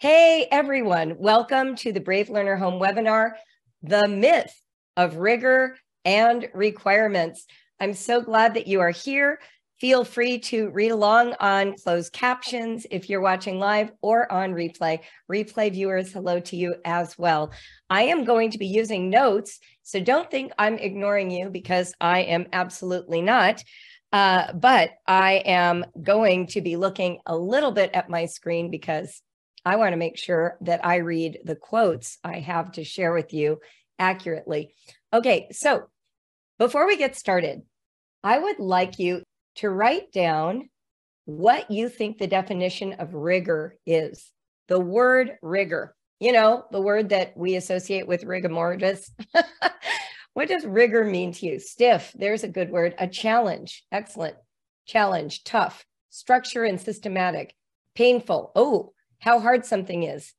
Hey everyone, welcome to the Brave Learner Home webinar, The Myth of Rigor and Requirements. I'm so glad that you are here. Feel free to read along on closed captions if you're watching live or on replay. Replay viewers, hello to you as well. I am going to be using notes, so don't think I'm ignoring you because I am absolutely not. But I am going to be looking a little bit at my screen because I want to make sure that I read the quotes I have to share with you accurately. Okay, so before we get started, I would like you to write down what you think the definition of rigor is. The word rigor, you know, the word that we associate with rigor mortis. What does rigor mean to you? Stiff, there's a good word. A challenge, excellent. Challenge, tough, structure and systematic, painful. Oh, how hard something is,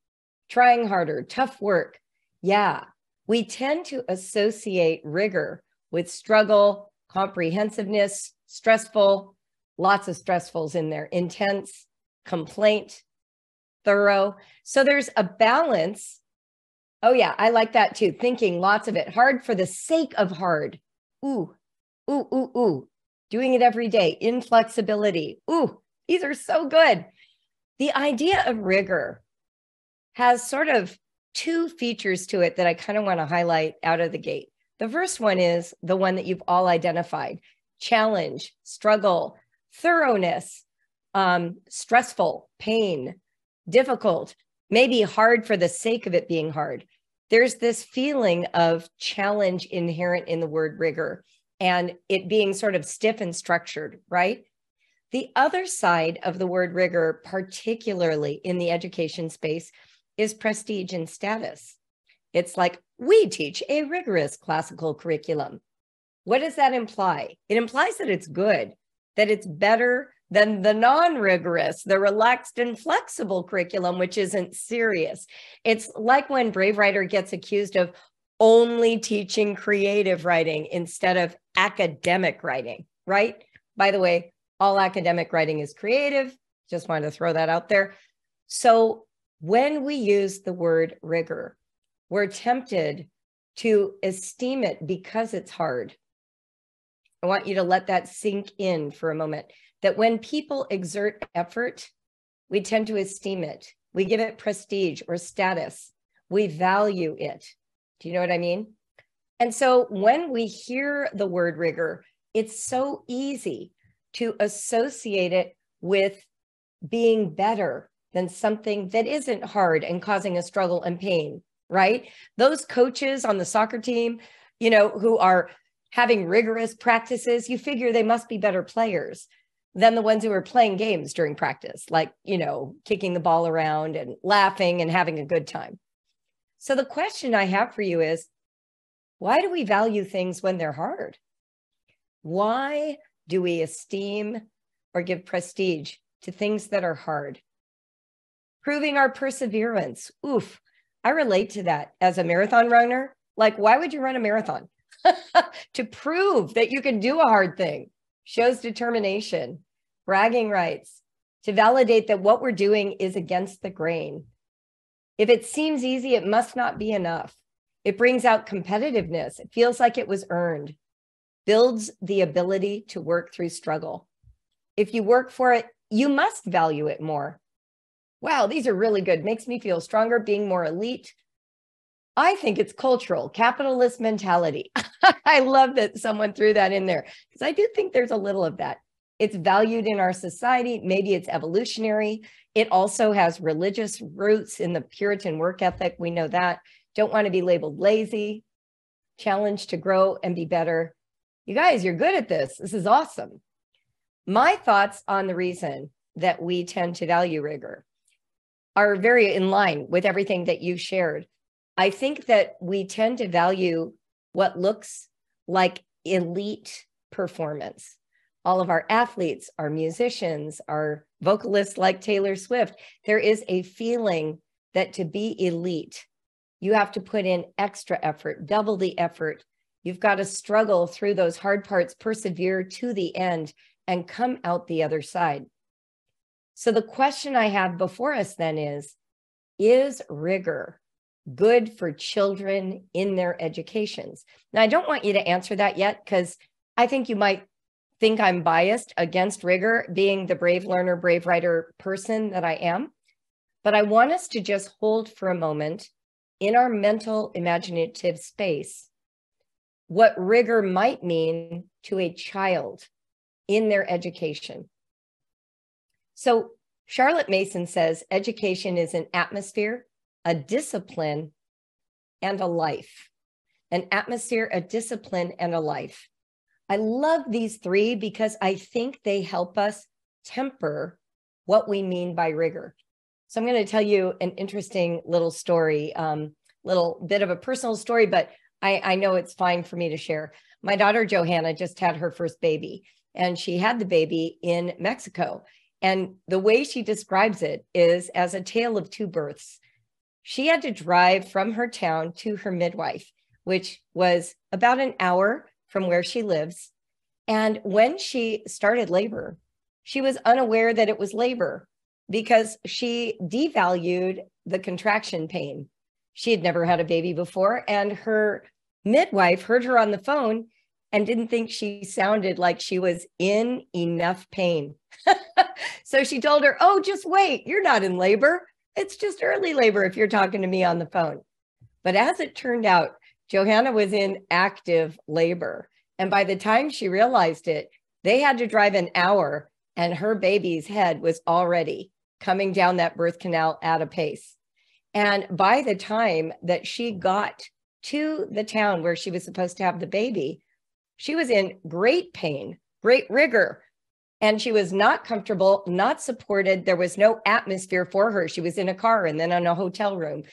trying harder, tough work. Yeah, we tend to associate rigor with struggle, comprehensiveness, stressful, lots of stressfuls in there, intense, complaint, thorough. So there's a balance. Oh yeah, I like that too. Thinking, lots of it. Hard for the sake of hard. Ooh, ooh, ooh, ooh. Doing it every day. Inflexibility. Ooh, these are so good. The idea of rigor has sort of two features to it that I kind of want to highlight out of the gate. The first one is the one that you've all identified: challenge, struggle, thoroughness, stressful, pain, difficult, maybe hard for the sake of it being hard. There's this feeling of challenge inherent in the word rigor and it being sort of stiff and structured, right? The other side of the word rigor, particularly in the education space, is prestige and status. It's like, we teach a rigorous classical curriculum. What does that imply? It implies that it's good, that it's better than the non-rigorous, the relaxed and flexible curriculum, which isn't serious. It's like when Brave Writer gets accused of only teaching creative writing instead of academic writing, right? By the way, all academic writing is creative. Just wanted to throw that out there. So when we use the word rigor, we're tempted to esteem it because it's hard. I want you to let that sink in for a moment, that when people exert effort, we tend to esteem it. We give it prestige or status. We value it. Do you know what I mean? And so when we hear the word rigor, it's so easy to associate it with being better than something that isn't hard and causing a struggle and pain, right? Those coaches on the soccer team, you know, who are having rigorous practices, you figure they must be better players than the ones who are playing games during practice, like, you know, kicking the ball around and laughing and having a good time. So the question I have for you is, why do we value things when they're hard? Why do we esteem or give prestige to things that are hard? Proving our perseverance. Oof, I relate to that as a marathon runner. Like, why would you run a marathon? To prove that you can do a hard thing. Shows determination, bragging rights, to validate that what we're doing is against the grain. If it seems easy, it must not be enough. It brings out competitiveness. It feels like it was earned. Builds the ability to work through struggle. If you work for it, you must value it more. Wow, these are really good. Makes me feel stronger, being more elite. I think it's cultural, capitalist mentality. I love that someone threw that in there because I do think there's a little of that. It's valued in our society. Maybe it's evolutionary. It also has religious roots in the Puritan work ethic. We know that. Don't want to be labeled lazy. Challenged to grow and be better. You guys, you're good at this. This is awesome. My thoughts on the reason that we tend to value rigor are very in line with everything that you shared. I think that we tend to value what looks like elite performance. All of our athletes, our musicians, our vocalists like Taylor Swift, there is a feeling that to be elite, you have to put in extra effort, double the effort. You've got to struggle through those hard parts, persevere to the end, and come out the other side. So the question I have before us then is, Is rigor good for children in their educations? Now, I don't want you to answer that yet, because I think you might think I'm biased against rigor, being the brave learner, brave writer person that I am. But I want us to just hold for a moment in our mental imaginative space what rigor might mean to a child in their education. So Charlotte Mason says education is an atmosphere, a discipline, and a life. An atmosphere, a discipline, and a life. I love these three because I think they help us temper what we mean by rigor. So I'm going to tell you an interesting little story, little bit of a personal story, but I know it's fine for me to share. My daughter, Johanna, just had her first baby, and she had the baby in Mexico. And the way she describes it is as a tale of two births. She had to drive from her town to her midwife, which was about an hour from where she lives. And when she started labor, she was unaware that it was labor because she devalued the contraction pain. She had never had a baby before, and her midwife heard her on the phone and didn't think she sounded like she was in enough pain. So she told her, "Oh, just wait, you're not in labor. It's just early labor if you're talking to me on the phone." But as it turned out, Johanna was in active labor. And by the time she realized it, they had to drive an hour, and her baby's head was already coming down that birth canal at a pace. And by the time that she got to the town where she was supposed to have the baby, she was in great pain, great rigor, and she was not comfortable, not supported. There was no atmosphere for her. She was in a car and then in a hotel room.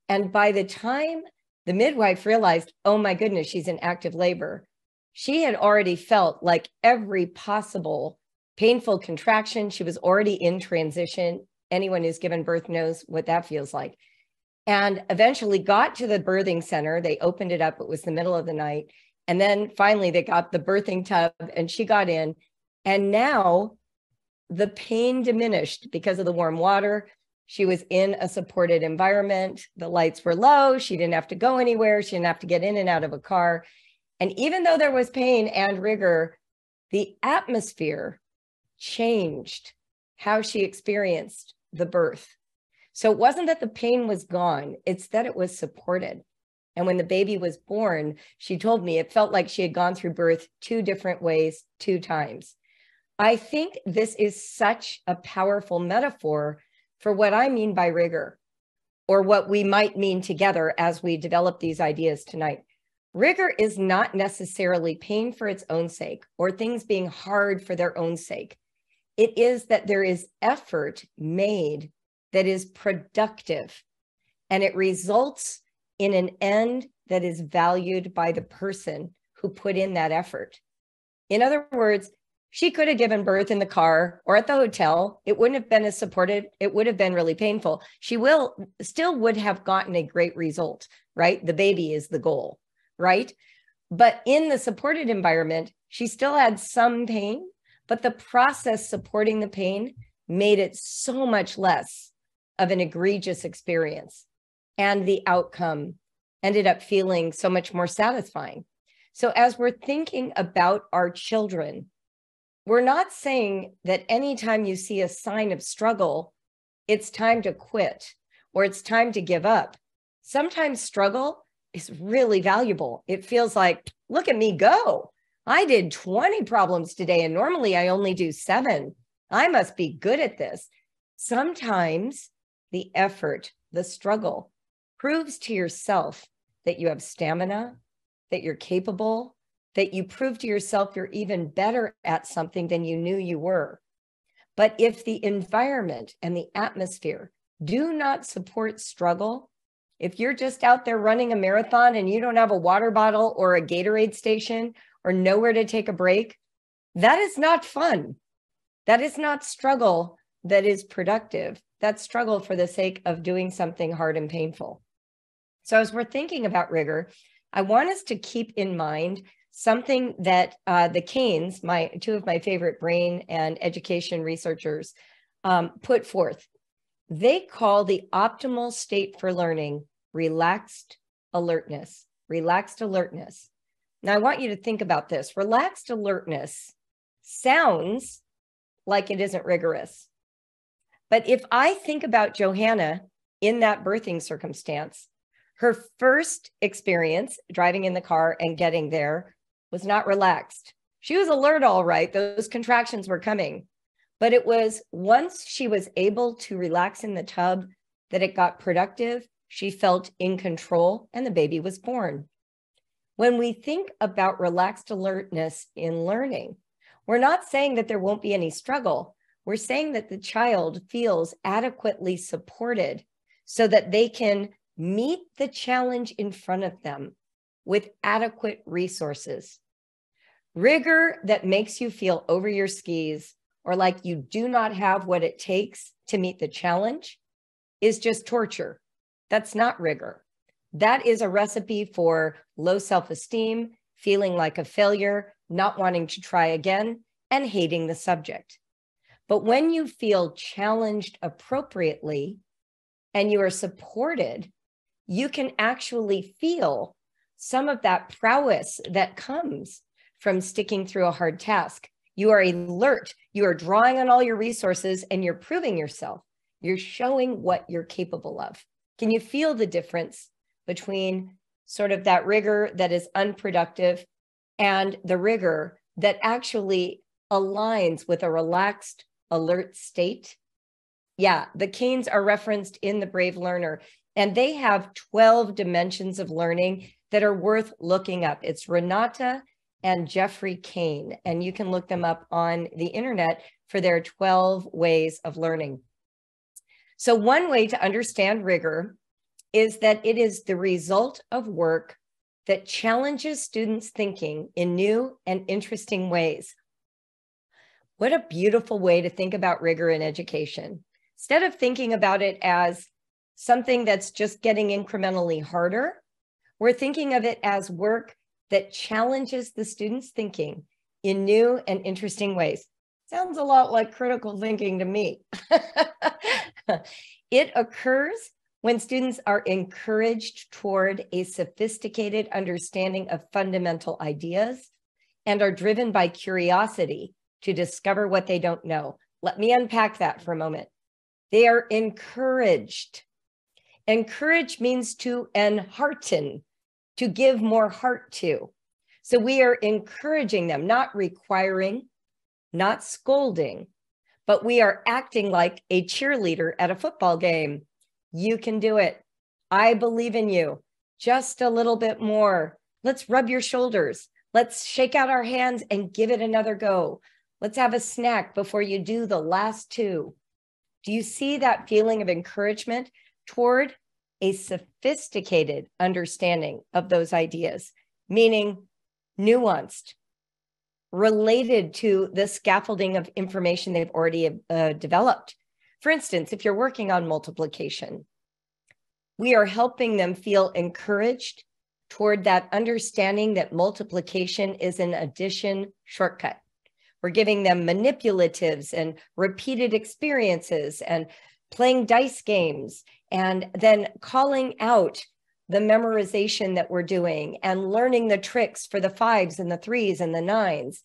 And by the time the midwife realized, oh my goodness, she's in active labor, she had already felt like every possible painful contraction. She was already in transition. Anyone who's given birth knows what that feels like. And eventually got to the birthing center. They opened it up. It was the middle of the night. And then finally they got the birthing tub and she got in. And now the pain diminished because of the warm water. She was in a supported environment. The lights were low. She didn't have to go anywhere. She didn't have to get in and out of a car. And even though there was pain and rigor, the atmosphere changed how she experienced the birth. So it wasn't that the pain was gone, it's that it was supported. And when the baby was born, she told me it felt like she had gone through birth two different ways, 2 times. I think this is such a powerful metaphor for what I mean by rigor, or what we might mean together as we develop these ideas tonight. Rigor is not necessarily pain for its own sake or things being hard for their own sake. It is that there is effort made that is productive, and it results in an end that is valued by the person who put in that effort. In other words, she could have given birth in the car or at the hotel. It wouldn't have been as supported. It would have been really painful. She still would have gotten a great result, right? The baby is the goal, right? But in the supported environment, she still had some pain, but the process supporting the pain made it so much less of an egregious experience. And the outcome ended up feeling so much more satisfying. So as we're thinking about our children, we're not saying that anytime you see a sign of struggle, it's time to quit or it's time to give up. Sometimes struggle is really valuable. It feels like, look at me go. I did 20 problems today, and normally I only do 7. I must be good at this. Sometimes the effort, the struggle, proves to yourself that you have stamina, that you're capable, that you prove to yourself you're even better at something than you knew you were. But if the environment and the atmosphere do not support struggle, if you're just out there running a marathon and you don't have a water bottle or a Gatorade station or nowhere to take a break, that is not fun. That is not struggle that is productive. That's struggle for the sake of doing something hard and painful. So as we're thinking about rigor, I want us to keep in mind something that the Keynes, two of my favorite brain and education researchers, put forth. They call the optimal state for learning relaxed alertness. Relaxed alertness. Now, I want you to think about this. Relaxed alertness sounds like it isn't rigorous. But if I think about Johanna in that birthing circumstance, her first experience driving in the car and getting there was not relaxed. She was alert, all right. Those contractions were coming. But it was once she was able to relax in the tub that it got productive. She felt in control and the baby was born. When we think about relaxed alertness in learning, we're not saying that there won't be any struggle. We're saying that the child feels adequately supported so that they can meet the challenge in front of them with adequate resources. Rigor that makes you feel over your skis or like you do not have what it takes to meet the challenge is just torture. That's not rigor. That is a recipe for low self-esteem, feeling like a failure, not wanting to try again, and hating the subject. But when you feel challenged appropriately and you are supported, you can actually feel some of that prowess that comes from sticking through a hard task. You are alert, you are drawing on all your resources, and you're proving yourself. You're showing what you're capable of. Can you feel the difference between sort of that rigor that is unproductive and the rigor that actually aligns with a relaxed, alert state? Yeah, the Canes are referenced in The Brave Learner, and they have 12 dimensions of learning that are worth looking up. It's Renata and Jeffrey Kane, and you can look them up on the internet for their 12 ways of learning. So one way to understand rigor is that it is the result of work that challenges students' thinking in new and interesting ways. What a beautiful way to think about rigor in education. Instead of thinking about it as something that's just getting incrementally harder, we're thinking of it as work that challenges the students' thinking in new and interesting ways. Sounds a lot like critical thinking to me. It occurs when students are encouraged toward a sophisticated understanding of fundamental ideas and are driven by curiosity to discover what they don't know. Let me unpack that for a moment. They are encouraged. Encourage means to enhearten, to give more heart to. So we are encouraging them, not requiring, not scolding, but we are acting like a cheerleader at a football game. You can do it. I believe in you. Just a little bit more. Let's rub your shoulders. Let's shake out our hands and give it another go. Let's have a snack before you do the last two. Do you see that feeling of encouragement toward a sophisticated understanding of those ideas, meaning nuanced, related to the scaffolding of information they've already developed? For instance, if you're working on multiplication, we are helping them feel encouraged toward that understanding that multiplication is an addition shortcut. We're giving them manipulatives and repeated experiences and playing dice games, and then calling out the memorization that we're doing and learning the tricks for the 5s and the 3s and the 9s.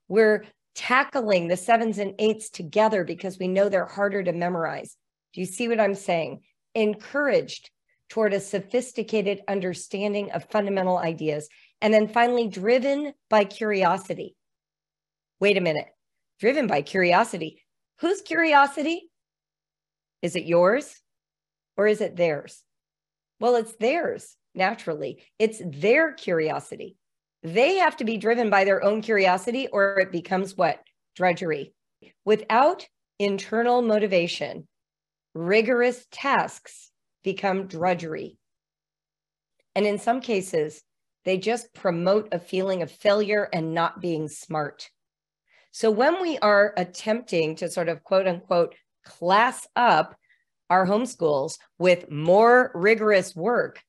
We're tackling the 7s and 8s together because we know they're harder to memorize. Do you see what I'm saying? Encouraged toward a sophisticated understanding of fundamental ideas. And then finally, driven by curiosity. Wait a minute, driven by curiosity. Whose curiosity? Is it yours or is it theirs? Well, it's theirs, naturally. It's their curiosity. They have to be driven by their own curiosity or it becomes what? Drudgery. Without internal motivation, rigorous tasks become drudgery. And in some cases, they just promote a feeling of failure and not being smart. So when we are attempting to sort of quote unquote class up our homeschools with more rigorous work,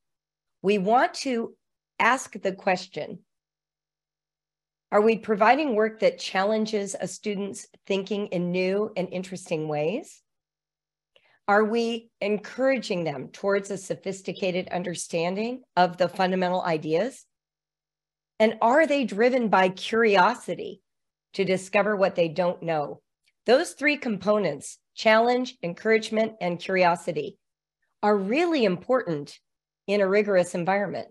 we want to ask the question, are we providing work that challenges a student's thinking in new and interesting ways? Are we encouraging them towards a sophisticated understanding of the fundamental ideas? And are they driven by curiosity to discover what they don't know? Those three components, challenge, encouragement, and curiosity, are really important in a rigorous environment.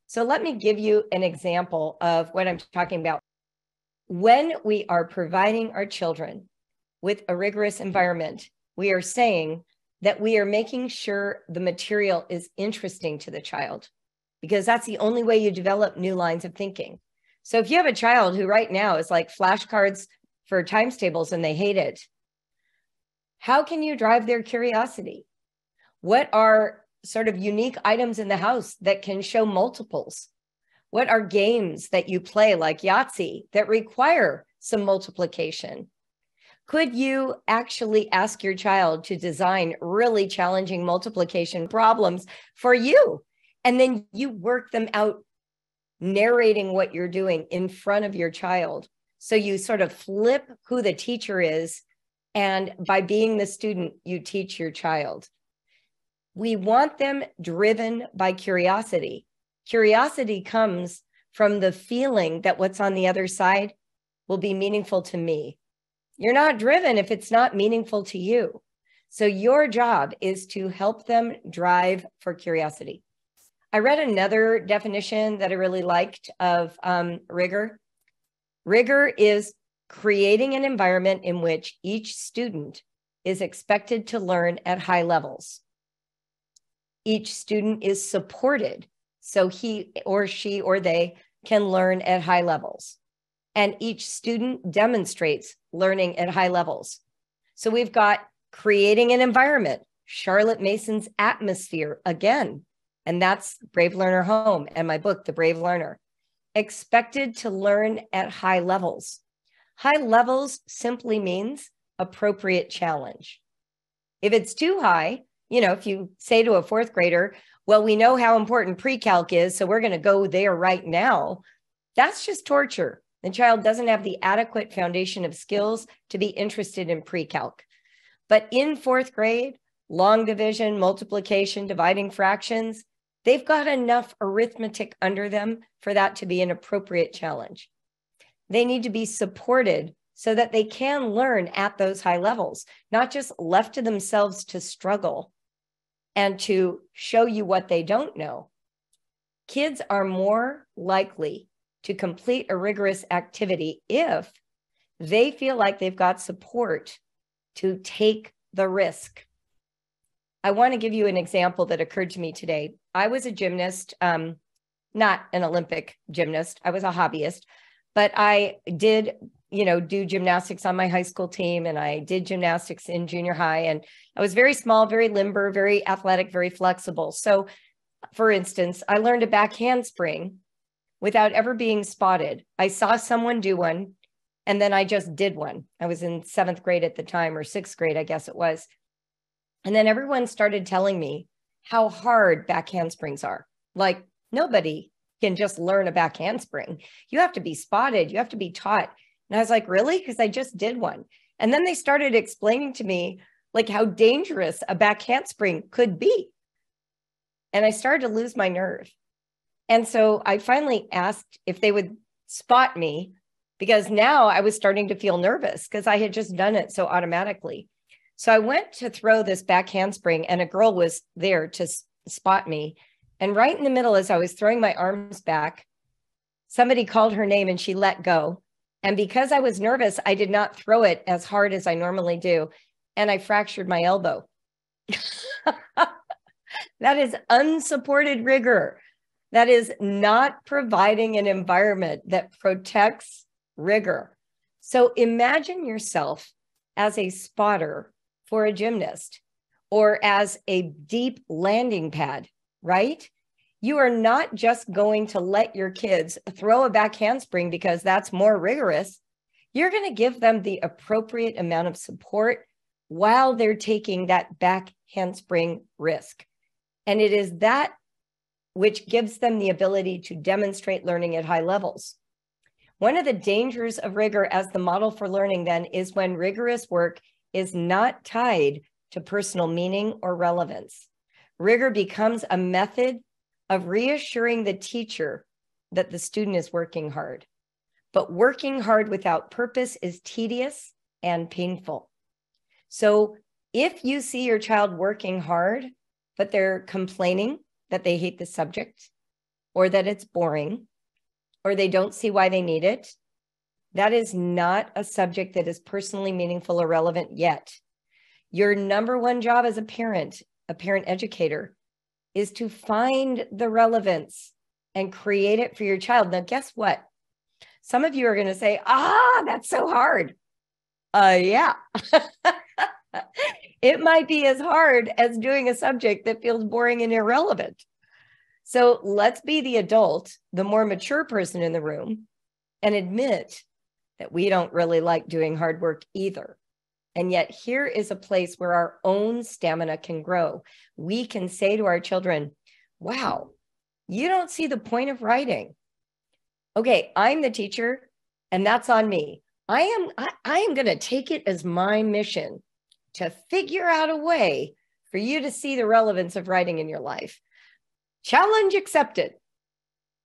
So let me give you an example of what I'm talking about. When we are providing our children with a rigorous environment, we are saying that we are making sure the material is interesting to the child, because that's the only way you develop new lines of thinking. So if you have a child who right now is like flashcards for times tables and they hate it, how can you drive their curiosity? What are sort of unique items in the house that can show multiples? What are games that you play like Yahtzee that require some multiplication? Could you actually ask your child to design really challenging multiplication problems for you? And then you work them out, narrating what you're doing in front of your child. So you sort of flip who the teacher is, and by being the student, you teach your child. We want them driven by curiosity. Curiosity comes from the feeling that what's on the other side will be meaningful to me. You're not driven if it's not meaningful to you. So your job is to help them drive for curiosity. I read another definition that I really liked of rigor. Rigor is creating an environment in which each student is expected to learn at high levels. Each student is supported so he or she or they can learn at high levels. And each student demonstrates learning at high levels. So we've got creating an environment, Charlotte Mason's atmosphere again, and that's Brave Learner Home and my book, The Brave Learner. Expected to learn at high levels. High levels simply means appropriate challenge. If it's too high, if you say to a fourth grader, well, we know how important pre-calc is, so we're going to go there right now, that's just torture. The child doesn't have the adequate foundation of skills to be interested in pre-calc. But in fourth grade, long division, multiplication, dividing fractions, they've got enough arithmetic under them for that to be an appropriate challenge. They need to be supported so that they can learn at those high levels, not just left to themselves to struggle and to show you what they don't know. Kids are more likely to complete a rigorous activity if they feel like they've got support to take the risk. I want to give you an example that occurred to me today. I was a gymnast, not an Olympic gymnast. I was a hobbyist, but I did, do gymnastics on my high school team, and I did gymnastics in junior high. And I was very small, very limber, very athletic, very flexible. So for instance, I learned a back handspring without ever being spotted. I saw someone do one, and then I just did one. I was in 7th grade at the time, or 6th grade, I guess it was. And then everyone started telling me how hard back handsprings are. Like, nobody can just learn a back handspring. You have to be spotted. You have to be taught. And I was like, really? Because I just did one. And then they started explaining to me like how dangerous a back handspring could be. And I started to lose my nerve. And so I finally asked if they would spot me, because now I was starting to feel nervous because I had just done it so automatically. So I went to throw this back handspring, and a girl was there to spot me. And right in the middle, as I was throwing my arms back, somebody called her name and she let go. And because I was nervous, I did not throw it as hard as I normally do. And I fractured my elbow. That is unsupported rigor. That is not providing an environment that protects rigor. So imagine yourself as a spotter for a gymnast, or as a deep landing pad, right? You are not just going to let your kids throw a back handspring because that's more rigorous. You're going to give them the appropriate amount of support while they're taking that back handspring risk. And it is that which gives them the ability to demonstrate learning at high levels. One of the dangers of rigor as the model for learning then is when rigorous work is not tied to personal meaning or relevance. Rigor becomes a method of reassuring the teacher that the student is working hard. But working hard without purpose is tedious and painful. So if you see your child working hard, but they're complaining that they hate the subject, or that it's boring, or they don't see why they need it, that is not a subject that is personally meaningful or relevant yet. Your number one job as a parent educator, is to find the relevance and create it for your child. Now, guess what? Some of you are going to say, that's so hard. Yeah. It might be as hard as doing a subject that feels boring and irrelevant. So let's be the adult, the more mature person in the room, and admit that we don't really like doing hard work either. And yet here is a place where our own stamina can grow. We can say to our children, wow, you don't see the point of writing. Okay, I'm the teacher, and that's on me. I am going to take it as my mission to figure out a way for you to see the relevance of writing in your life. Challenge accepted.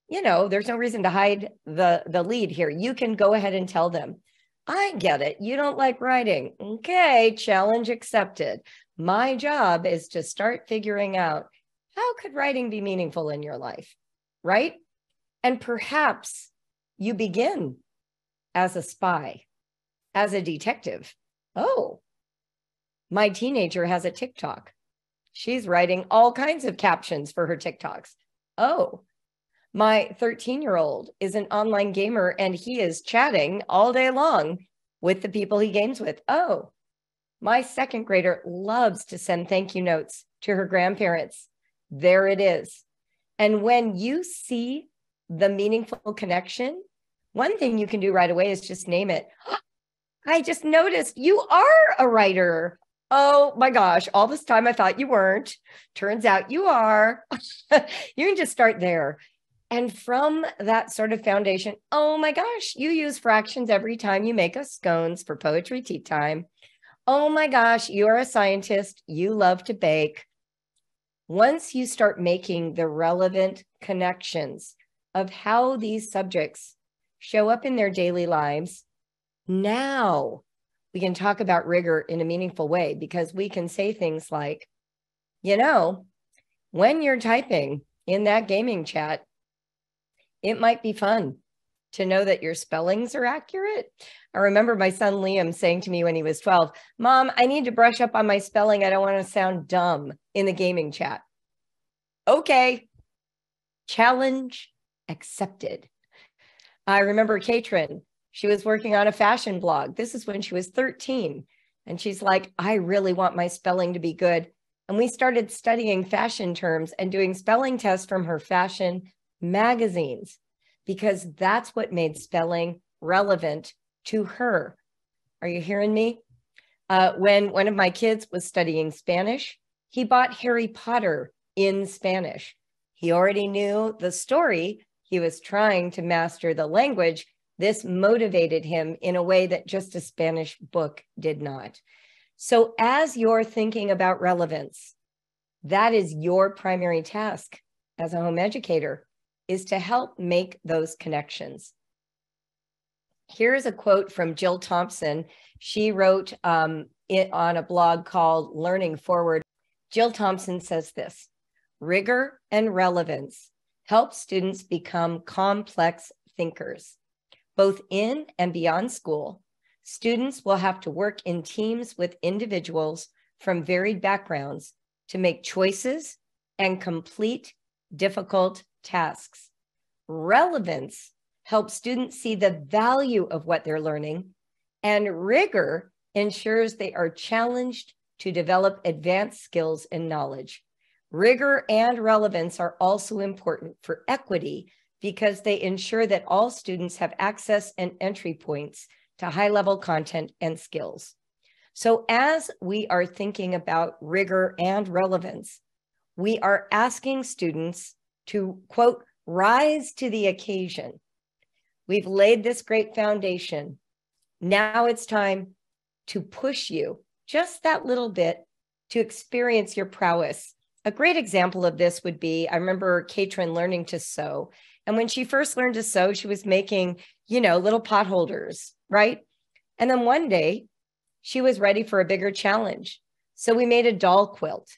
You know, there's no reason to hide the lead here. You can go ahead and tell them, I get it. You don't like writing. Okay, challenge accepted. My job is to start figuring out, how could writing be meaningful in your life, right? And perhaps you begin as a spy, as a detective. Oh, my teenager has a TikTok. She's writing all kinds of captions for her TikToks. Oh, my 13-year-old is an online gamer and he is chatting all day long with the people he games with. Oh, my second grader loves to send thank you notes to her grandparents. There it is. And when you see the meaningful connection, one thing you can do right away is just name it. I just noticed you are a writer. Oh my gosh, all this time I thought you weren't. Turns out you are. You can just start there. And from that sort of foundation, oh my gosh, you use fractions every time you make us scones for poetry tea time. Oh my gosh, you are a scientist. You love to bake. Once you start making the relevant connections of how these subjects show up in their daily lives, now we can talk about rigor in a meaningful way, because we can say things like, you know, when you're typing in that gaming chat, it might be fun to know that your spellings are accurate. I remember my son Liam saying to me when he was 12, Mom, I need to brush up on my spelling. I don't want to sound dumb in the gaming chat. Okay. Challenge accepted. I remember Katrin. She was working on a fashion blog. This is when she was 13. And she's like, I really want my spelling to be good. And we started studying fashion terms and doing spelling tests from her fashion magazines, because that's what made spelling relevant to her. Are you hearing me? When one of my kids was studying Spanish, he bought Harry Potter in Spanish. He already knew the story. He was trying to master the language. This motivated him in a way that just a Spanish book did not. So as you're thinking about relevance, that is your primary task as a home educator, is to help make those connections. Here's a quote from Jill Thompson. She wrote it on a blog called Learning Forward. Jill Thompson says this: rigor and relevance help students become complex thinkers. Both in and beyond school, students will have to work in teams with individuals from varied backgrounds to make choices and complete difficult tasks. Relevance helps students see the value of what they're learning, and rigor ensures they are challenged to develop advanced skills and knowledge. Rigor and relevance are also important for equity, because they ensure that all students have access and entry points to high-level content and skills. So as we are thinking about rigor and relevance, we are asking students to, quote, rise to the occasion. We've laid this great foundation. Now it's time to push you just that little bit to experience your prowess. A great example of this would be, I remember Katrin learning to sew. And when she first learned to sew, she was making, little pot holders, right? And then one day she was ready for a bigger challenge. So we made a doll quilt.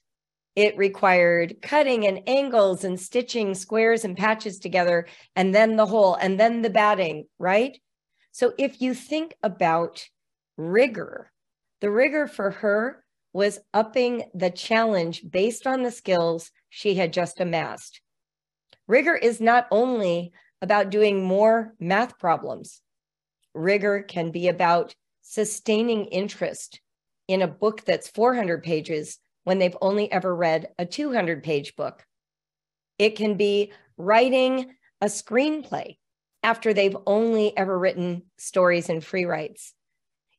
It required cutting and angles and stitching squares and patches together, and then the hole, and then the batting, right? So if you think about rigor, the rigor for her was upping the challenge based on the skills she had just amassed. Rigor is not only about doing more math problems. Rigor can be about sustaining interest in a book that's 400 pages when they've only ever read a 200-page book. It can be writing a screenplay after they've only ever written stories and free writes.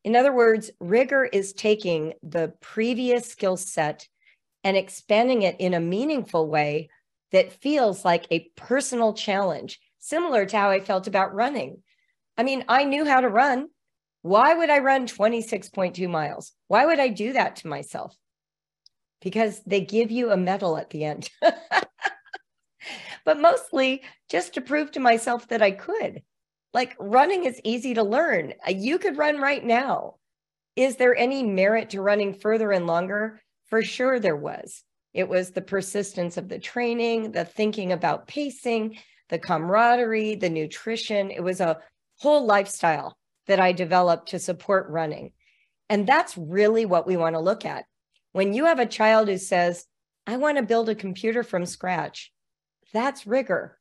In other words, rigor is taking the previous skill set and expanding it in a meaningful way that feels like a personal challenge, similar to how I felt about running. I mean, I knew how to run. Why would I run 26.2 miles? Why would I do that to myself? Because they give you a medal at the end. But mostly just to prove to myself that I could. Like, running is easy to learn. You could run right now. Is there any merit to running further and longer? For sure there was. It was the persistence of the training, the thinking about pacing, the camaraderie, the nutrition. It was a whole lifestyle that I developed to support running. And that's really what we want to look at. When you have a child who says, I want to build a computer from scratch, that's rigor.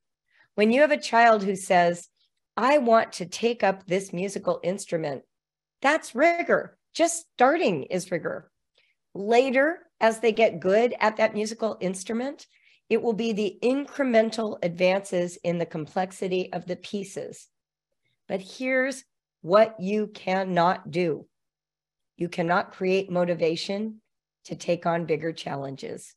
When you have a child who says, I want to take up this musical instrument, that's rigor. Just starting is rigor. Later, as they get good at that musical instrument, it will be the incremental advances in the complexity of the pieces. But here's what you cannot do. You cannot create motivation to take on bigger challenges.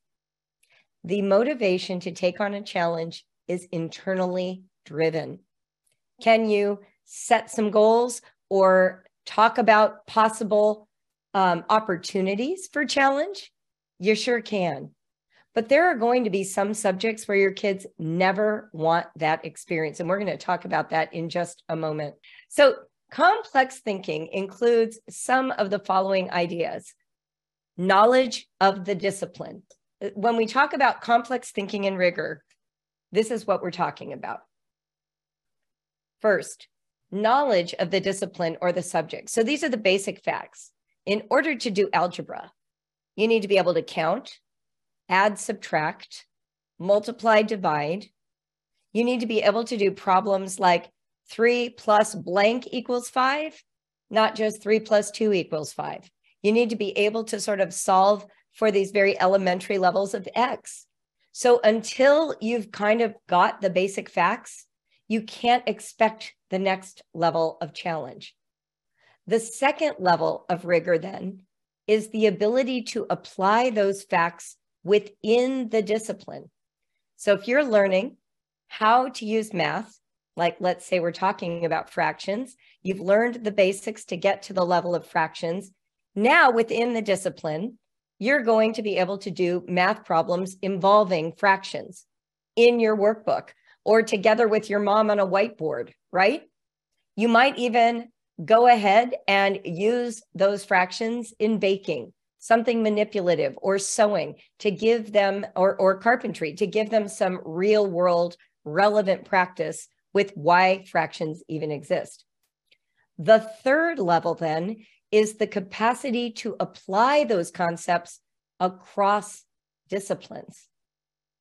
The motivation to take on a challenge is internally driven. Can you set some goals or talk about possible opportunities for challenge? You sure can. But there are going to be some subjects where your kids never want that experience. And we're going to talk about that in just a moment. So complex thinking includes some of the following ideas. Knowledge of the discipline. When we talk about complex thinking and rigor, this is what we're talking about. First, knowledge of the discipline or the subject. So these are the basic facts. In order to do algebra, you need to be able to count, add, subtract, multiply, divide. You need to be able to do problems like 3 plus blank equals 5, not just 3 plus 2 equals 5. You need to be able to sort of solve for these very elementary levels of X. So until you've kind of got the basic facts, you can't expect the next level of challenge. The second level of rigor then is the ability to apply those facts within the discipline. So if you're learning how to use math, like let's say we're talking about fractions, you've learned the basics to get to the level of fractions. Now within the discipline, you're going to be able to do math problems involving fractions in your workbook or together with your mom on a whiteboard, right? You might even go ahead and use those fractions in baking, something manipulative, or sewing to give them, or carpentry, to give them some real world relevant practice with why fractions even exist. The third level then is the capacity to apply those concepts across disciplines.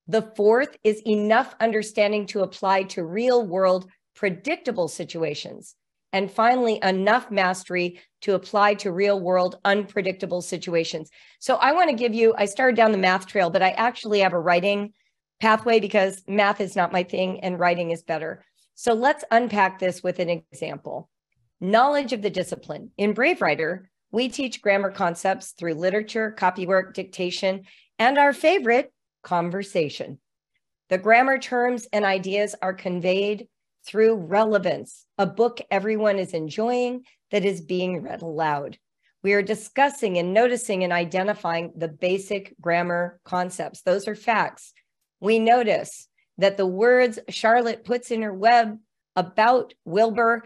The fourth is enough understanding to apply to real world predictable situations. And finally, enough mastery to apply to real world unpredictable situations. So I want to give you, I started down the math trail, but I actually have a writing pathway because math is not my thing and writing is better. So let's unpack this with an example. Knowledge of the discipline. In Brave Writer, we teach grammar concepts through literature, copywork, dictation, and our favorite, conversation. The grammar terms and ideas are conveyed through relevance, a book everyone is enjoying that is being read aloud. We are discussing and noticing and identifying the basic grammar concepts. Those are facts. We notice that the words Charlotte puts in her web about Wilbur,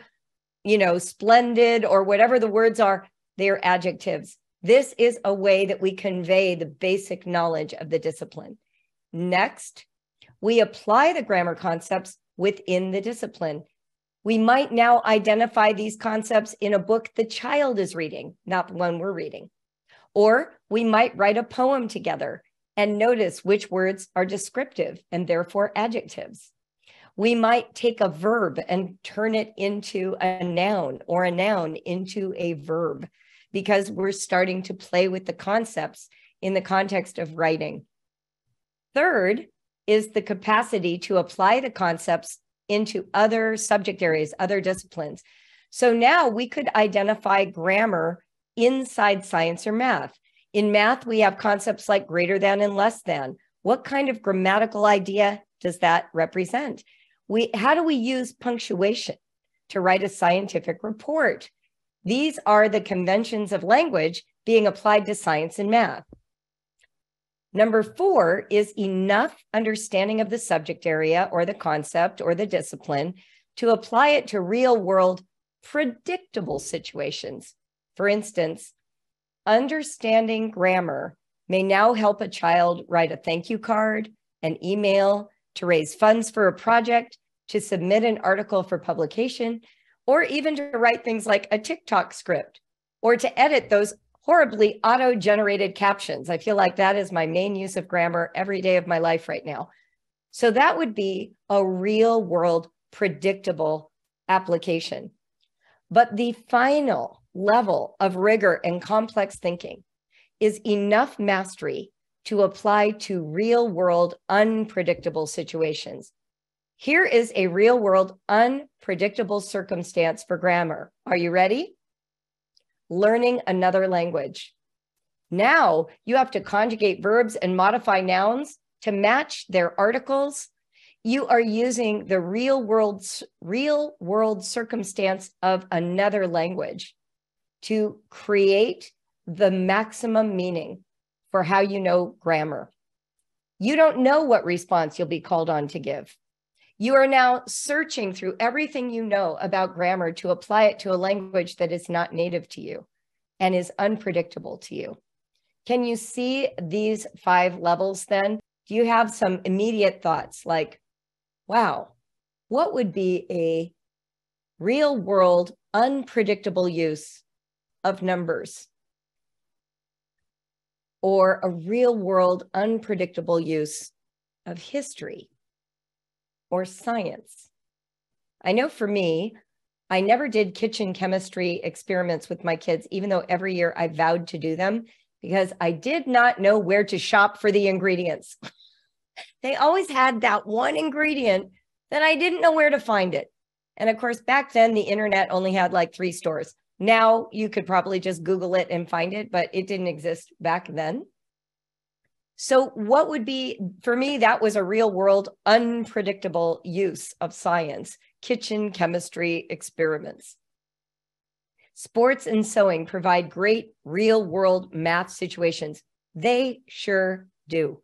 splendid, or whatever the words are, they are adjectives. This is a way that we convey the basic knowledge of the discipline. Next, we apply the grammar concepts within the discipline. We might now identify these concepts in a book the child is reading, not the one we're reading. Or we might write a poem together and notice which words are descriptive and therefore adjectives. We might take a verb and turn it into a noun, or a noun into a verb, because we're starting to play with the concepts in the context of writing. Third is the capacity to apply the concepts into other subject areas, other disciplines. So now we could identify grammar inside science or math. In math, we have concepts like greater than and less than. What kind of grammatical idea does that represent? How do we use punctuation to write a scientific report? These are the conventions of language being applied to science and math. Number 4 is enough understanding of the subject area or the concept or the discipline to apply it to real world predictable situations. For instance, understanding grammar may now help a child write a thank you card, an email, to raise funds for a project, to submit an article for publication, or even to write things like a TikTok script, or to edit those horribly auto-generated captions. I feel like that is my main use of grammar every day of my life right now. So that would be a real world predictable application. But the final level of rigor and complex thinking is enough mastery to apply to real world unpredictable situations. Here is a real world unpredictable circumstance for grammar. Are you ready? Learning another language. Now you have to conjugate verbs and modify nouns to match their articles. You are using the real world circumstance of another language to create the maximum meaning for how you know grammar. You don't know what response you'll be called on to give. You are now searching through everything you know about grammar to apply it to a language that is not native to you and is unpredictable to you. Can you see these 5 levels then? Do you have some immediate thoughts like, wow, what would be a real world unpredictable use of numbers? Or a real world unpredictable use of history or science? I know for me, I never did kitchen chemistry experiments with my kids, even though every year I vowed to do them, because I did not know where to shop for the ingredients. They always had that one ingredient that I didn't know where to find it. And of course, back then the internet only had like 3 stores. Now you could probably just Google it and find it, but it didn't exist back then. So what would be, for me, that was a real world unpredictable use of science, kitchen chemistry experiments. Sports and sewing provide great real world math situations. They sure do.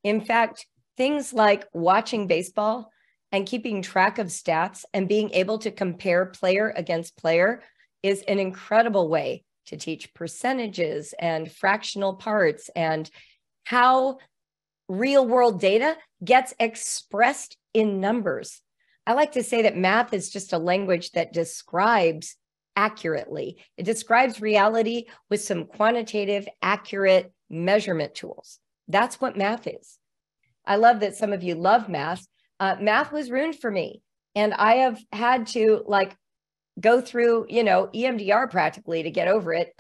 In fact, things like watching baseball and keeping track of stats and being able to compare player against player is an incredible way to teach percentages and fractional parts and how real world data gets expressed in numbers. I like to say that math is just a language that describes accurately. It describes reality with some quantitative, accurate measurement tools. That's what math is. I love that some of you love math. Math was ruined for me. And I have had to go through, EMDR practically to get over it.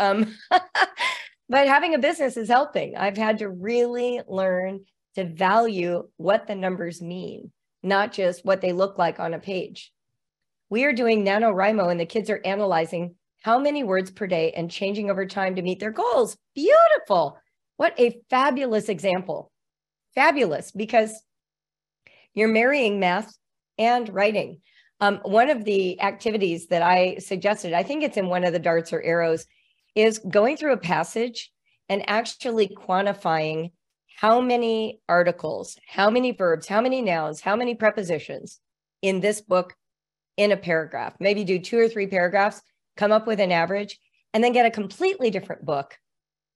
But having a business is helping. I've had to really learn to value what the numbers mean, not just what they look like on a page. We are doing NaNoWriMo and the kids are analyzing how many words per day and changing over time to meet their goals. Beautiful. What a fabulous example. Fabulous, because you're marrying math and writing. One of the activities that I suggested, I think it's in one of the darts or arrows, is going through a passage and actually quantifying how many articles, how many verbs, how many nouns, how many prepositions in this book in a paragraph. Maybe do 2 or 3 paragraphs, come up with an average, and then get a completely different book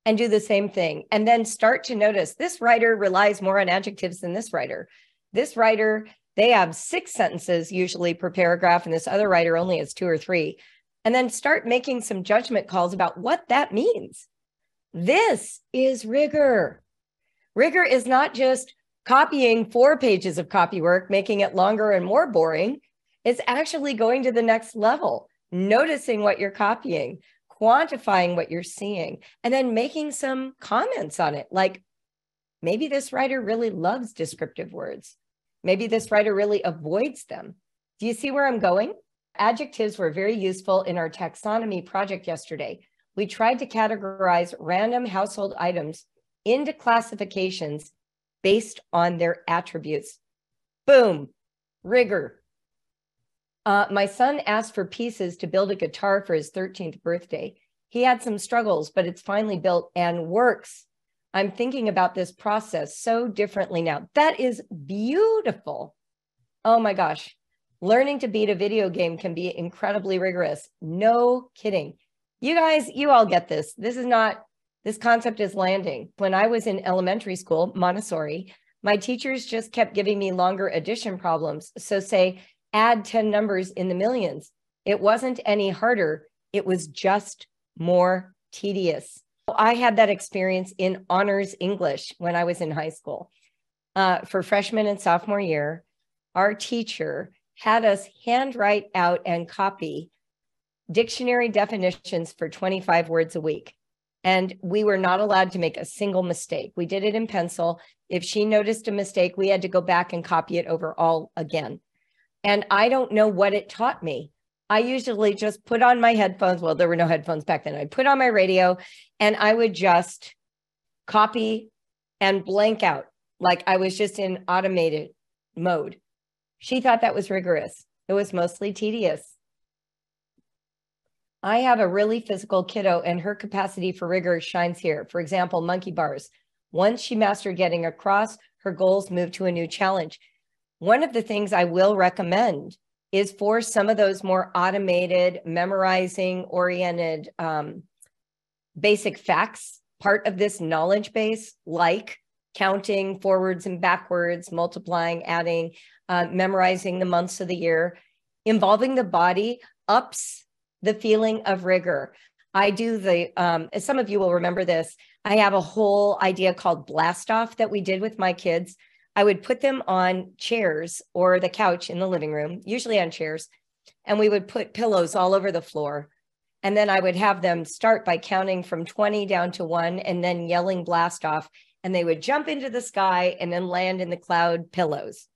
and do the same thing. And then start to notice this writer relies more on adjectives than this writer. This writer, they have 6 sentences usually per paragraph, and this other writer only has 2 or 3. And then start making some judgment calls about what that means. This is rigor. Rigor is not just copying 4 pages of copy work, making it longer and more boring. It's actually going to the next level, noticing what you're copying, quantifying what you're seeing, and then making some comments on it. Like, maybe this writer really loves descriptive words. Maybe this writer really avoids them. Do you see where I'm going? Adjectives were very useful in our taxonomy project yesterday. We tried to categorize random household items into classifications based on their attributes. Boom, rigor. My son asked for pieces to build a guitar for his 13th birthday. He had some struggles, but it's finally built and works. I'm thinking about this process so differently now. That is beautiful. Oh my gosh. Learning to beat a video game can be incredibly rigorous. No kidding. You guys, you all get this. This concept is landing. When I was in elementary school, Montessori, my teachers just kept giving me longer addition problems. So say, add 10 numbers in the millions. It wasn't any harder. It was just more tedious. I had that experience in honors English when I was in high school. For freshman and sophomore year, our teacher had us handwrite out and copy dictionary definitions for 25 words a week. And we were not allowed to make a single mistake. We did it in pencil. If she noticed a mistake, we had to go back and copy it over all again. And I don't know what it taught me. I usually just put on my headphones. Well, there were no headphones back then. I'd put on my radio and I would just copy and blank out like I was just in automated mode. She thought that was rigorous. It was mostly tedious. I have a really physical kiddo and her capacity for rigor shines here. For example, monkey bars. Once she mastered getting across, her goals moved to a new challenge. One of the things I will recommend is for some of those more automated, memorizing oriented basic facts, part of this knowledge base, like counting forwards and backwards, multiplying, adding, memorizing the months of the year, involving the body ups the feeling of rigor. I do some of you will remember this. I have a whole idea called blast off that we did with my kids. I would put them on chairs or the couch in the living room, usually on chairs, and we would put pillows all over the floor. And then I would have them start by counting from 20 down to 1 and then yelling blast off. And they would jump into the sky and then land in the cloud pillows.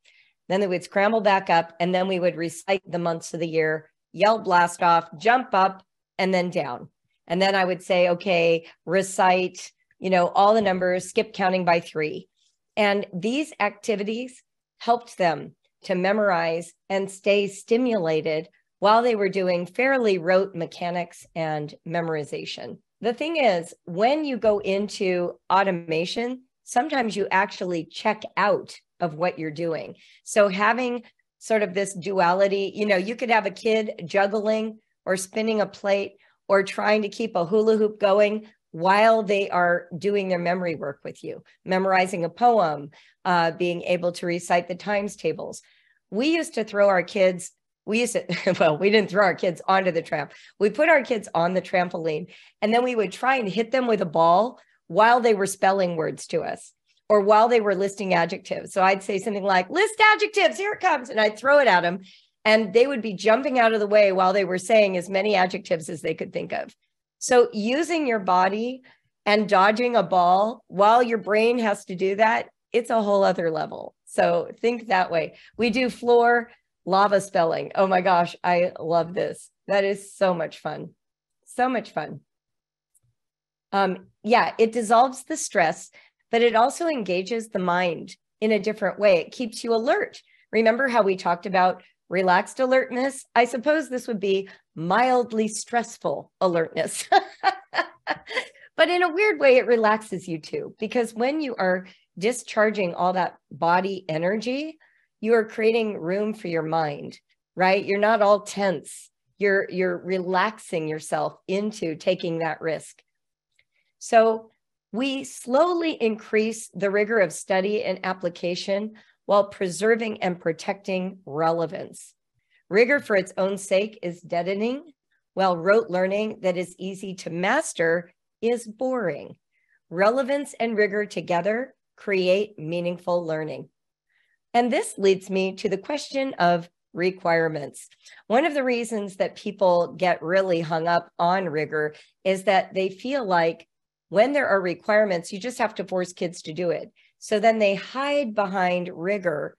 Then they would scramble back up and then we would recite the months of the year, yell blast off, jump up and then down. And then I would say, okay, recite, all the numbers, skip counting by 3. And these activities helped them to memorize and stay stimulated while they were doing fairly rote mechanics and memorization. The thing is, when you go into automation, sometimes you actually check out of what you're doing. So having sort of this duality, you could have a kid juggling or spinning a plate or trying to keep a hula hoop going while they are doing their memory work with you, memorizing a poem, being able to recite the times tables. We used to throw our kids, we didn't throw our kids onto the tramp. We put our kids on the trampoline and then we would try and hit them with a ball while they were spelling words to us or while they were listing adjectives. So I'd say something like, list adjectives, here it comes. And I'd throw it at them and they would be jumping out of the way while they were saying as many adjectives as they could think of. So using your body and dodging a ball while your brain has to do that, it's a whole other level. So think that way. We do floor lava spelling. Oh my gosh, I love this. That is so much fun. So much fun. Yeah, it dissolves the stress, but it also engages the mind in a different way. It keeps you alert. Remember how we talked about relaxed alertness? I suppose this would be mildly stressful alertness. But in a weird way, it relaxes you too, because when you are discharging all that body energy, you are creating room for your mind, right? You're not all tense. You're relaxing yourself into taking that risk. So we slowly increase the rigor of study and application while preserving and protecting relevance. Rigor for its own sake is deadening, while rote learning that is easy to master is boring. Relevance and rigor together create meaningful learning. And this leads me to the question of requirements. One of the reasons that people get really hung up on rigor is that they feel like when there are requirements, you just have to force kids to do it. So then they hide behind rigor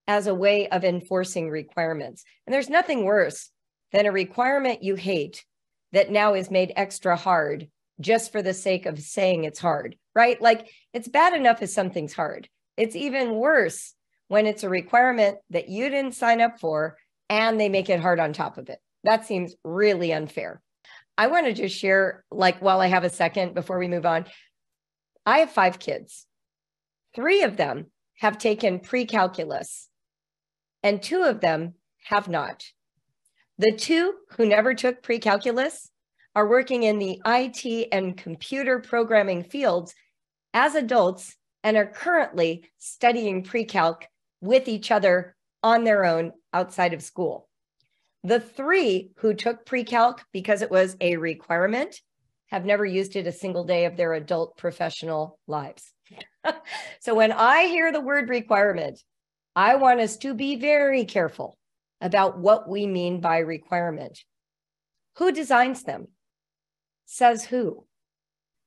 as a way of enforcing requirements. And there's nothing worse than a requirement you hate that now is made extra hard just for the sake of saying it's hard, right? Like, it's bad enough if something's hard. It's even worse when it's a requirement that you didn't sign up for and they make it hard on top of it. That seems really unfair. I want to just share, like, while I have a second before we move on, I have 5 kids. 3 of them have taken pre-calculus and 2 of them have not. The 2 who never took pre-calculus are working in the IT and computer programming fields as adults and are currently studying pre-calc with each other on their own outside of school. The 3 who took pre-calc because it was a requirement have never used it a single day of their adult professional lives. So when I hear the word requirement, I want us to be very careful about what we mean by requirement. Who designs them? Says who?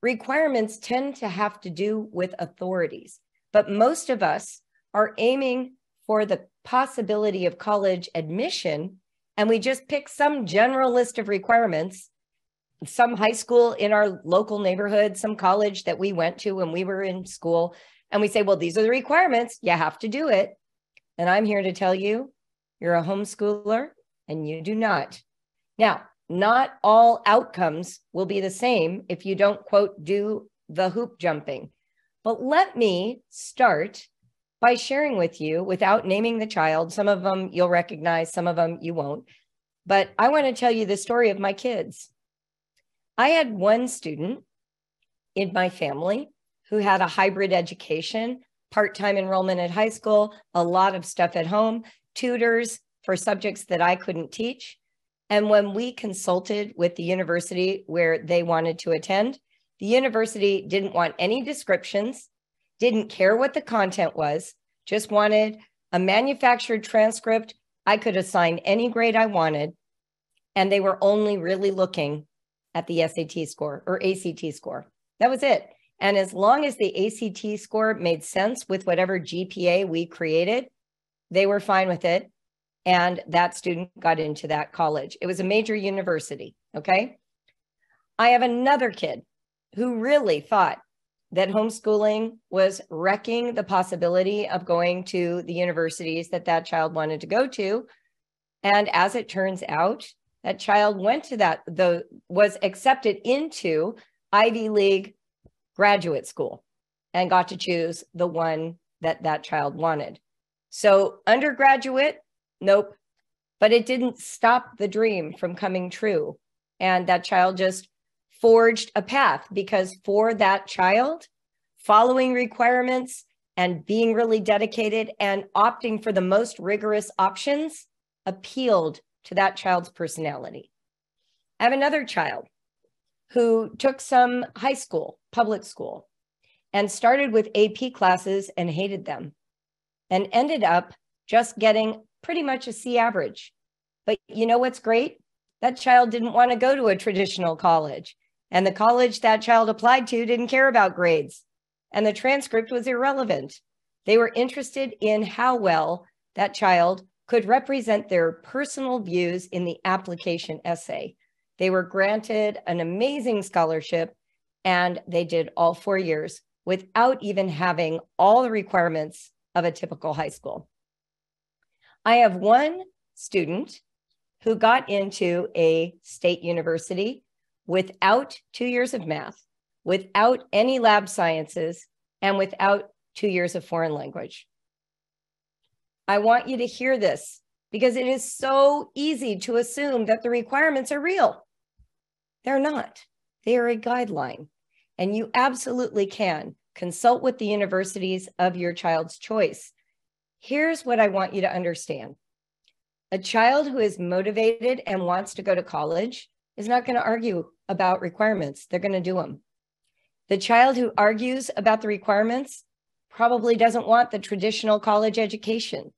Requirements tend to have to do with authorities, but most of us are aiming for the possibility of college admission, and we just pick some general list of requirements, some high school in our local neighborhood, some college that we went to when we were in school, and we say, well, these are the requirements, you have to do it. And I'm here to tell you, you're a homeschooler and you do not. Now, not all outcomes will be the same if you don't, quote, do the hoop jumping. But let me start by sharing with you, without naming the child, some of them you'll recognize, some of them you won't. But I want to tell you the story of my kids. I had one student in my family who had a hybrid education, part-time enrollment at high school, a lot of stuff at home, tutors for subjects that I couldn't teach. And when we consulted with the university where they wanted to attend, the university didn't want any descriptions, didn't care what the content was, just wanted a manufactured transcript. I could assign any grade I wanted, and they were only really looking at the SAT score or ACT score. That was it. And as long as the ACT score made sense with whatever GPA we created, they were fine with it. And that student got into that college. It was a major university, okay? I have another kid who really thought that homeschooling was wrecking the possibility of going to the universities that that child wanted to go to. And as it turns out, that child went to was accepted into Ivy League graduate school and got to choose the one that that child wanted. So undergraduate, nope. But it didn't stop the dream from coming true. And that child just forged a path, because for that child, following requirements and being really dedicated and opting for the most rigorous options appealed to that child's personality. I have another child who took some high school, public school, and started with AP classes and hated them, and ended up just getting pretty much a C average. But you know what's great? That child didn't want to go to a traditional college, and the college that child applied to didn't care about grades, and the transcript was irrelevant. They were interested in how well that child could represent their personal views in the application essay. They were granted an amazing scholarship, and they did all 4 years without even having all the requirements of a typical high school. I have one student who got into a state university without 2 years of math, without any lab sciences and without 2 years of foreign language. I want you to hear this because it is so easy to assume that the requirements are real. They're not. They are a guideline, and you absolutely can consult with the universities of your child's choice. Here's what I want you to understand. A child who is motivated and wants to go to college is not going to argue about requirements. They're going to do them. The child who argues about the requirements probably doesn't want the traditional college education.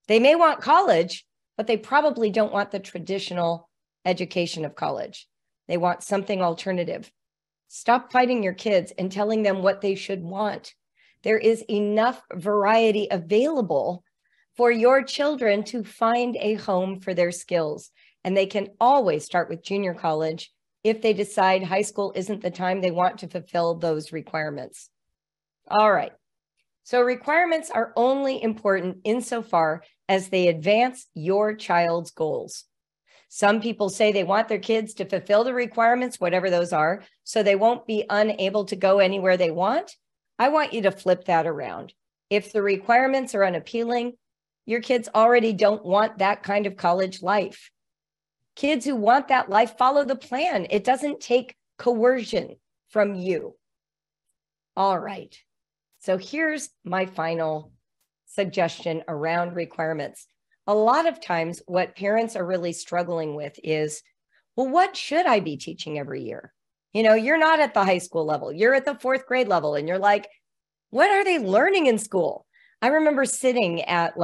They may want college, but they probably don't want the traditional education of college. They want something alternative. Stop fighting your kids and telling them what they should want. There is enough variety available for your children to find a home for their skills. And they can always start with junior college if they decide high school isn't the time they want to fulfill those requirements. All right. So requirements are only important insofar as they advance your child's goals. Some people say they want their kids to fulfill the requirements, whatever those are, so they won't be unable to go anywhere they want. I want you to flip that around. If the requirements are unappealing, your kids already don't want that kind of college life. Kids who want that life follow the plan. It doesn't take coercion from you. All right. So here's my final suggestion around requirements. A lot of times what parents are really struggling with is, well, what should I be teaching every year? You know, you're not at the high school level. You're at the 4th grade level. And you're like, what are they learning in school? I remember sitting at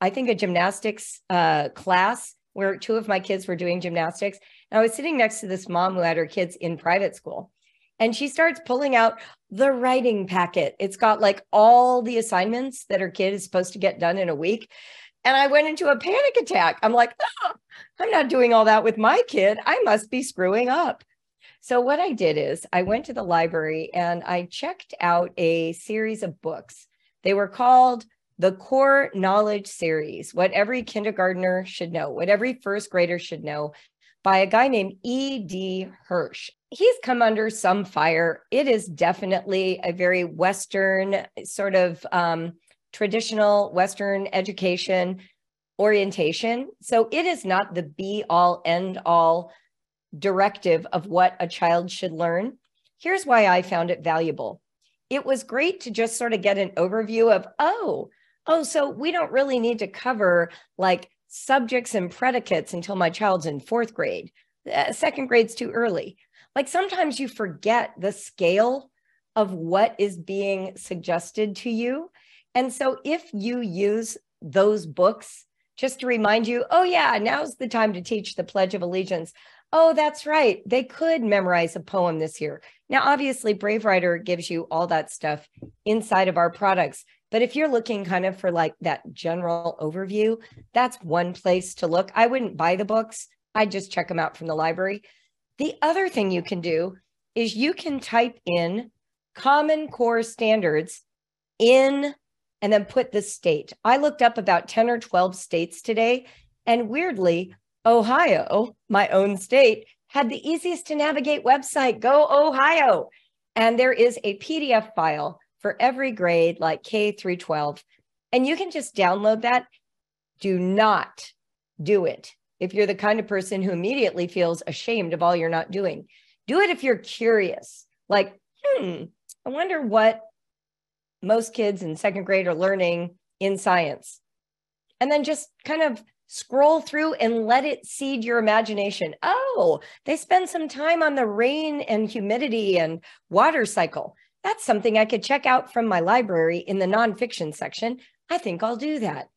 I think a gymnastics class where 2 of my kids were doing gymnastics. And I was sitting next to this mom who had her kids in private school. And she starts pulling out the writing packet. It's got all the assignments that her kid is supposed to get done in a week. And I went into a panic attack. I'm like, oh, I'm not doing all that with my kid. I must be screwing up. So what I did is I went to the library and I checked out a series of books. They were called the Core Knowledge Series, What Every Kindergartner Should Know, What Every First Grader Should Know, by a guy named E.D. Hirsch. He's come under some fire. It is definitely a very Western sort of traditional Western education orientation. So it is not the be-all, end-all directive of what a child should learn. Here's why I found it valuable. It was great to just sort of get an overview of, so we don't really need to cover subjects and predicates until my child's in 4th grade. 2nd grade's too early. Sometimes you forget the scale of what is being suggested to you. And so if you use those books just to remind you, oh yeah, now's the time to teach the Pledge of Allegiance. Oh, that's right. They could memorize a poem this year. Now, obviously, Brave Writer gives you all that stuff inside of our products. But if you're looking kind of for that general overview, that's one place to look. I wouldn't buy the books. I'd just check them out from the library. The other thing you can do is you can type in Common Core Standards and then put the state. I looked up about 10 or 12 states today, and weirdly, Ohio, my own state, had the easiest to navigate website. Go Ohio. And there is a PDF file for every grade, K through 12. And you can just download that. Do not do it if you're the kind of person who immediately feels ashamed of all you're not doing. Do it if you're curious. I wonder what most kids in 2nd grade are learning in science. And then just kind of scroll through and let it seed your imagination. Oh, they spend some time on the rain and humidity and water cycle. That's something I could check out from my library in the nonfiction section. I think I'll do that.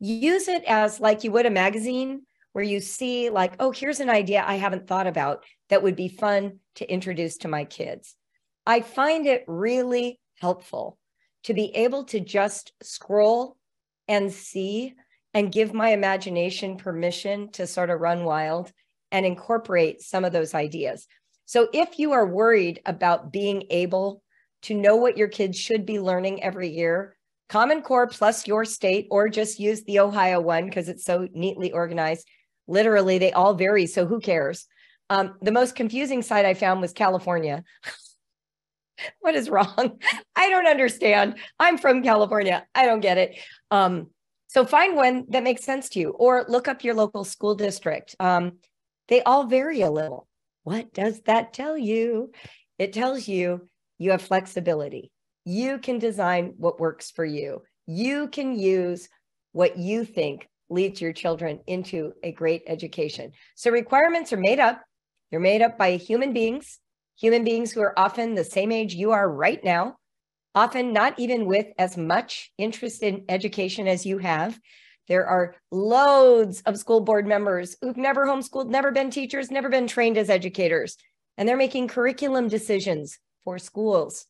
Use it as you would a magazine where you see oh, here's an idea I haven't thought about that would be fun to introduce to my kids. I find it really helpful to be able to just scroll and see and give my imagination permission to sort of run wild and incorporate some of those ideas. So if you are worried about being able to know what your kids should be learning every year, Common Core plus your state, or just use the Ohio one because it's so neatly organized. Literally, they all vary, so who cares? The most confusing site I found was California. What is wrong? I don't understand. I'm from California. I don't get it. So find one that makes sense to you, or look up your local school district. They all vary a little. What does that tell you? It tells you you have flexibility. You can design what works for you. You can use what you think leads your children into a great education. So requirements are made up. They're made up by human beings who are often the same age you are right now, often not even with as much interest in education as you have. There are loads of school board members who've never homeschooled, never been teachers, never been trained as educators, and they're making curriculum decisions for schools.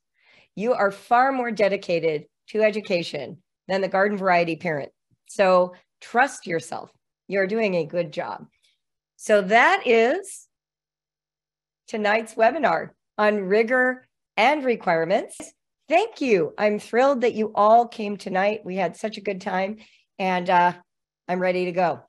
You are far more dedicated to education than the garden variety parent. So trust yourself. You're doing a good job. So that is tonight's webinar on rigor and requirements. Thank you. I'm thrilled that you all came tonight. We had such a good time, and I'm ready to go.